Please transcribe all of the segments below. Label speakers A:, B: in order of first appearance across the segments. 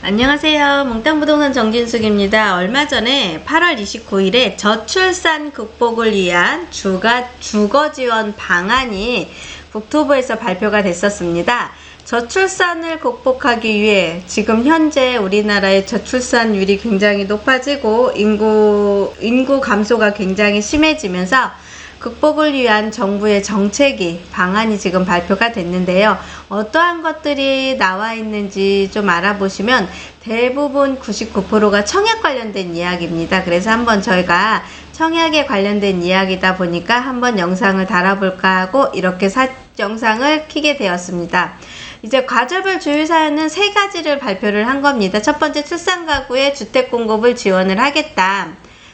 A: 안녕하세요. 몽땅부동산 정진숙입니다. 얼마 전에 8월 29일에 저출산 극복을 위한 주거 지원 방안이 국토부에서 발표가 됐었습니다. 저출산을 극복하기 위해 지금 현재 우리나라의 저출산율이 굉장히 높아지고 인구 감소가 굉장히 심해지면서 극복을 위한 정부의 정책이 방안이 지금 발표가 됐는데요. 어떠한 것들이 나와 있는지 좀 알아보시면 대부분 99%가 청약 관련된 이야기입니다. 그래서 한번 저희가 청약에 관련된 이야기다 보니까 한번 영상을 달아볼까 하고 이렇게 영상을 켜게 되었습니다. 이제 과저별 주요 사연은 3가지를 발표를 한 겁니다. 첫 번째, 출산가구의 주택 공급을 지원을 하겠다.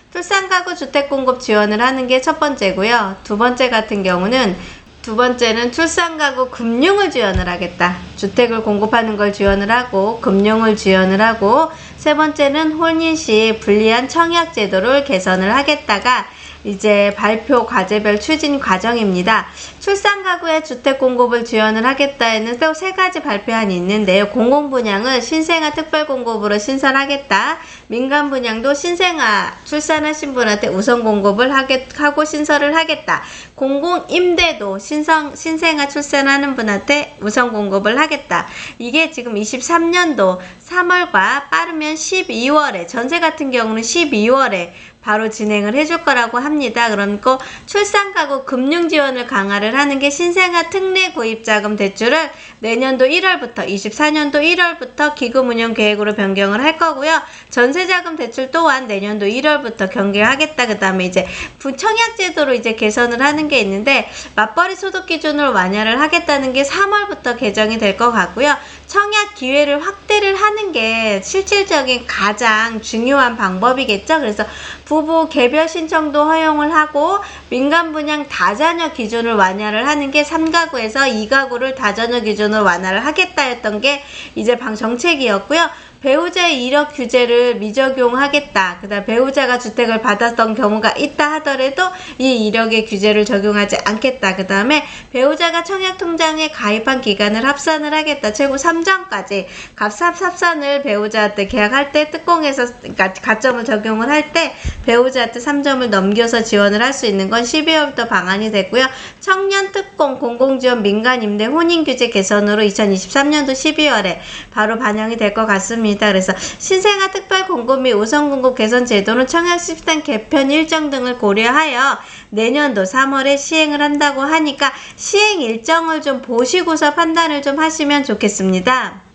A: 출산가구 주택 공급 지원을 하는 게 첫 번째고요. 두 번째는 출산가구 금융을 지원을 하겠다. 주택을 공급하는 걸 지원을 하고 금융을 지원을 하고, 세 번째는 혼인 시 불리한 청약 제도를 개선을 하겠다가 이제 발표 과제별 추진 과정입니다. 출산가구의 주택 공급을 지원을 하겠다에는 또 3가지 발표안이 있는데요. 공공분양을 신생아 특별공급으로 신설하겠다. 민간분양도 신생아 출산하신 분한테 우선 공급을 하고 신설을 하겠다. 공공임대도 신생아 출산하는 분한테 우선 공급을 하겠다. 이게 지금 23년도 3월과 빠르면 12월에, 전세 같은 경우는 12월에 바로 진행을 해줄 거라고 합니다. 그러니까 출산가구 금융 지원을 강화를 하는 게 신생아 특례 구입자금 대출을 내년도 1월부터 24년도 1월부터 기금 운영 계획으로 변경을 할 거고요. 전세자금 대출 또한 내년도 1월부터 경계하겠다. 그 다음에 이제 청약 제도로 이제 개선을 하는 게 있는데, 맞벌이 소득 기준을 완화를 하겠다는 게 3월부터 개정이 될 것 같고요. 청약 기회를 확대를 하는 게 실질적인 가장 중요한 방법이겠죠. 그래서 부부 개별 신청도 허용을 하고 민간 분양 다자녀 기준을 완화를 하는 게 3가구에서 2가구를 다자녀 기준으로 완화를 하겠다였던 게 이제 정책이었고요. 배우자의 이력 규제를 미적용하겠다. 그 다음 배우자가 주택을 받았던 경우가 있다 하더라도 이 이력의 규제를 적용하지 않겠다. 그 다음에 배우자가 청약통장에 가입한 기간을 합산을 하겠다. 최고 3점까지 합산을 배우자한테 계약할 때 특공해서, 그러니까 가점을 적용을 할 때 배우자한테 3점을 넘겨서 지원을 할 수 있는 건 12월부터 방안이 됐고요. 청년 특공 공공지원 민간임대 혼인규제 개선으로 2023년도 12월에 바로 반영이 될 것 같습니다. 그래서 신생아 특별공급 및 우선공급 개선 제도는 청약 시스템 개편 일정 등을 고려하여 내년도 3월에 시행을 한다고 하니까 시행 일정을 좀 보시고서 판단을 좀 하시면 좋겠습니다.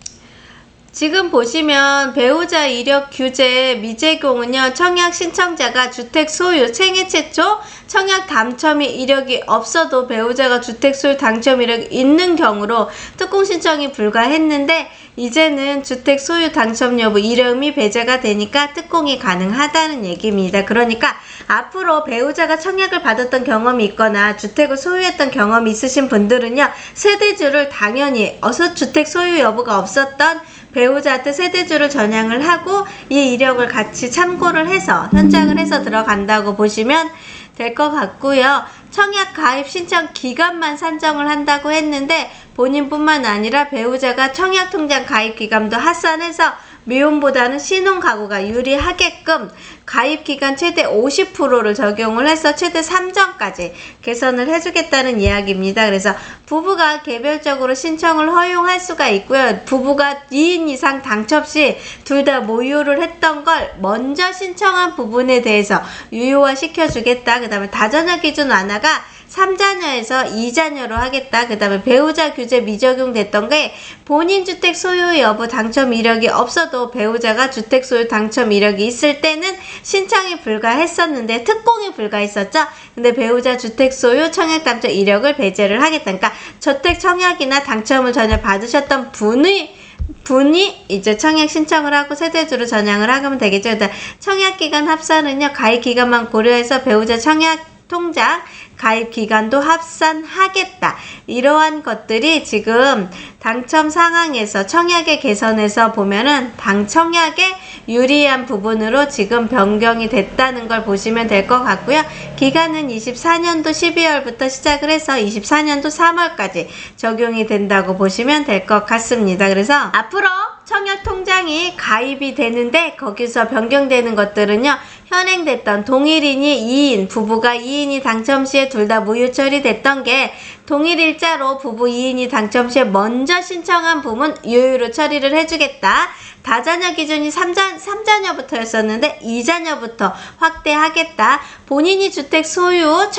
A: 지금 보시면 배우자 이력 규제 미적용은요, 청약 신청자가 주택 소유 생애 최초 청약 당첨 이력이 없어도 배우자가 주택 소유 당첨 이력이 있는 경우로 특공 신청이 불가했는데, 이제는 주택 소유 당첨 여부 이름이 배제가 되니까 특공이 가능하다는 얘기입니다. 그러니까 앞으로 배우자가 청약을 받았던 경험이 있거나 주택을 소유했던 경험이 있으신 분들은요, 세대주를 당연히 주택 소유 여부가 없었던 배우자한테 세대주를 전향을 하고 이 이력을 같이 참고를 해서 현장을 해서 들어간다고 보시면 될 것 같고요. 청약 가입 신청 기간만 산정을 한다고 했는데 본인뿐만 아니라 배우자가 청약통장 가입 기간도 합산해서 미혼보다는 신혼가구가 유리하게끔 가입기간 최대 50%를 적용을 해서 최대 3점까지 개선을 해주겠다는 이야기입니다. 그래서 부부가 개별적으로 신청을 허용할 수가 있고요. 부부가 2인 이상 당첨 시 둘 다 모유를 했던 걸 먼저 신청한 부분에 대해서 유효화 시켜주겠다. 그 다음에 다자녀 기준 완화가 3자녀에서 2자녀로 하겠다. 그 다음에 배우자 규제 미적용됐던 게 본인 주택 소유 여부 당첨 이력이 없어도 배우자가 주택 소유 당첨 이력이 있을 때는 신청이 불가했었는데 특공이 불가했었죠. 근데 배우자 주택 소유 청약 당첨 이력을 배제를 하겠다. 그러니까 저택 청약이나 당첨을 전혀 받으셨던 분이 이제 청약 신청을 하고 세대주로 전향을 하면 되겠죠. 일단 청약기간 합산은요, 가입기간만 고려해서 배우자 청약통장 가입기간도 합산하겠다. 이러한 것들이 지금 당첨 상황에서 청약의 개선에서 보면은 청약에 유리한 부분으로 지금 변경이 됐다는 걸 보시면 될 것 같고요. 기간은 24년도 12월부터 시작을 해서 24년도 3월까지 적용이 된다고 보시면 될 것 같습니다. 그래서 앞으로 청약통장이 가입이 되는데 거기서 변경되는 것들은요. 현행됐던 동일인이 2인, 부부가 2인이 당첨 시에 둘 다 무효 처리됐던 게 동일일자로 부부 2인이 당첨 시에 먼저 신청한 부분 유효로 처리를 해주겠다. 다자녀 기준이 3자녀부터였었는데 2자녀부터 확대하겠다. 본인이 주택 소유,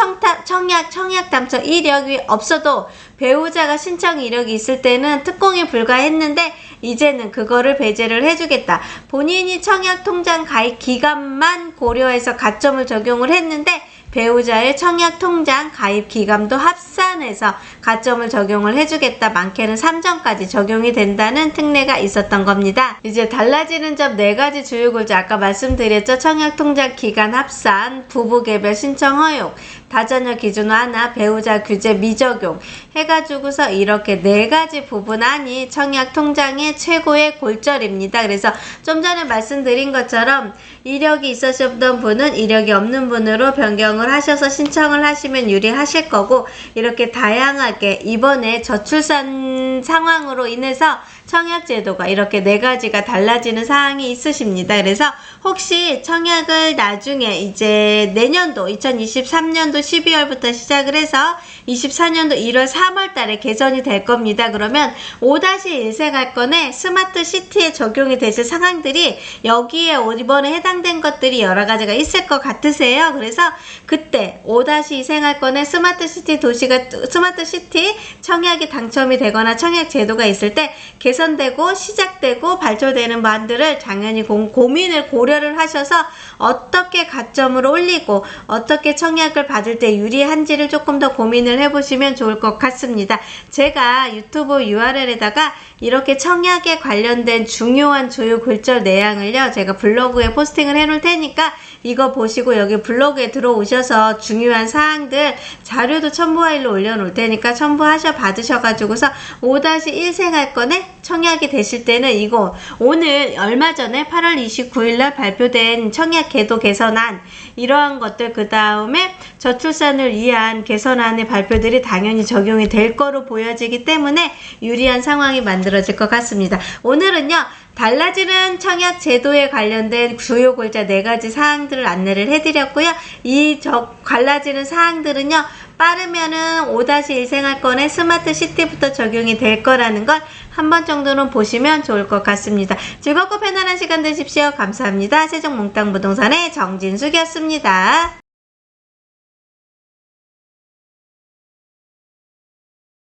A: 청약 당첨 이력이 없어도 배우자가 신청 이력이 있을 때는 특공에 불과했는데 이제는 그거를 배제를 해주겠다. 본인이 청약통장 가입 기간만 고려해서 가점을 적용을 했는데 배우자의 청약통장 가입 기간도 합산해서 가점을 적용을 해주겠다. 많게는 3점까지 적용이 된다는 특례가 있었던 겁니다. 이제 달라지는 점 4가지 주요 골자 아까 말씀드렸죠. 청약통장 기간 합산, 부부개별 신청 허용, 다자녀 기준 완화, 배우자 규제 미적용 해가지고서 이렇게 4가지 부분안이 청약통장의 최고의 골절입니다. 그래서 좀 전에 말씀드린 것처럼 이력이 있으셨던 분은 이력이 없는 분으로 변경을 하셔서 신청을 하시면 유리하실 거고 이렇게 다양하게 이번에 저출산 상황으로 인해서 청약제도가 이렇게 4가지가 달라지는 사항이 있으십니다. 그래서 혹시 청약을 나중에 이제 내년도 2023년도 12월부터 시작을 해서 24년도 1월 3월 달에 개선이 될 겁니다. 그러면 5-1 생활권에 스마트 시티에 적용이 되실 상황들이 여기에 이번에 해당된 것들이 여러 가지가 있을 것 같으세요. 그래서 그때 5-2 생활권에 스마트 시티 청약이 당첨이 되거나 청약 제도가 있을 때 개선되고 시작되고 발표되는 바들을 당연히 고민을 고려를 하셔서 어떻게 가점을 올리고 어떻게 청약을 받을 때 유리한지를 조금 더 고민을 해보시면 좋을 것 같습니다. 제가 유튜브 URL에다가 이렇게 청약에 관련된 중요한 주요 골절 내용을요 제가 블로그에 포스팅을 해놓을 테니까 이거 보시고 여기 블로그에 들어오셔서 중요한 사항들 자료도 첨부 파일로 올려놓을 테니까 첨부하셔 받으셔가지고서 5-1 생활권에 청약이 되실 때는 이거 오늘 얼마 전에 8월 29일날 발표된 청약 제도 개선안 이러한 것들 그 다음에 저출산을 위한 개선안의 발표들이 당연히 적용이 될 거로 보여지기 때문에 유리한 상황이 만들어질 것 같습니다. 오늘은요 달라지는 청약 제도에 관련된 주요 골자 4가지 사항들을 안내를 해드렸고요. 이 달라지는 사항들은요 빠르면은 5-1 생활권에 스마트 시티부터 적용이 될 거라는 걸 한 번 정도는 보시면 좋을 것 같습니다. 즐겁고 편안한 시간 되십시오. 감사합니다. 세종몽땅부동산의 정진숙이었습니다.